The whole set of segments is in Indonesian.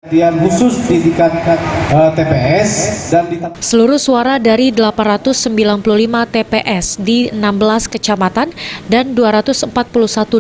Perhatian khusus di tingkat TPS dan seluruh suara dari 895 TPS di 16 kecamatan dan 241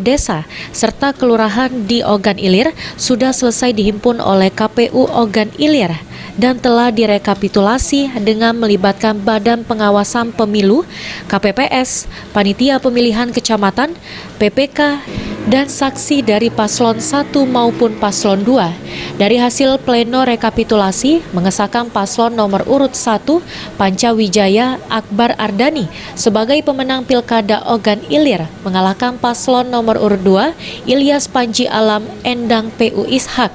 desa serta kelurahan di Ogan Ilir sudah selesai dihimpun oleh KPU Ogan Ilir dan telah direkapitulasi dengan melibatkan Badan Pengawasan Pemilu, KPPS, Panitia Pemilihan Kecamatan, PPK, dan saksi dari paslon 1 maupun paslon 2. Dari hasil pleno rekapitulasi, mengesahkan paslon nomor urut 1, Pancawijaya Akbar Ardani, sebagai pemenang Pilkada Ogan Ilir, mengalahkan paslon nomor urut 2, Ilyas Panji Alam Endang PU Ishak.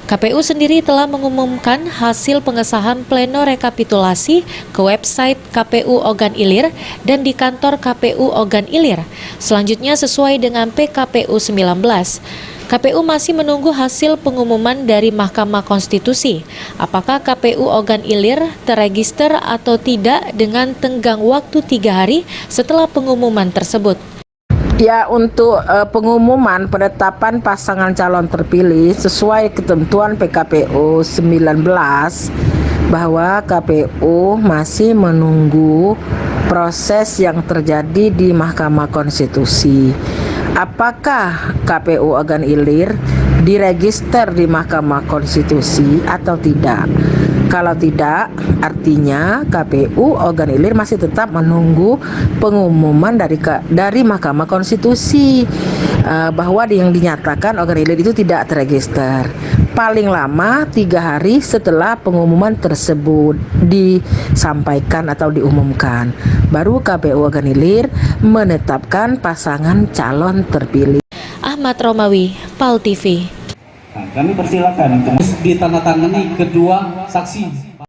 KPU sendiri telah mengumumkan hasil pengesahan pleno rekapitulasi ke website KPU Ogan Ilir dan di kantor KPU Ogan Ilir. Selanjutnya sesuai dengan PKPU 19. KPU masih menunggu hasil pengumuman dari Mahkamah Konstitusi. Apakah KPU Ogan Ilir terregister atau tidak dengan tenggang waktu 3 hari setelah pengumuman tersebut. Ya, untuk pengumuman penetapan pasangan calon terpilih sesuai ketentuan PKPU 19 bahwa KPU masih menunggu proses yang terjadi di Mahkamah Konstitusi. Apakah KPU Ogan Ilir diregister di Mahkamah Konstitusi atau tidak? Kalau tidak, artinya KPU Ogan Ilir masih tetap menunggu pengumuman dari Mahkamah Konstitusi bahwa yang dinyatakan Ogan Ilir itu tidak terregister. Paling lama 3 hari setelah pengumuman tersebut disampaikan atau diumumkan, baru KPU Ogan Ilir menetapkan pasangan calon terpilih. Ahmad Romawi, PAL TV. kami persilakan untuk ditandatangani kedua saksi.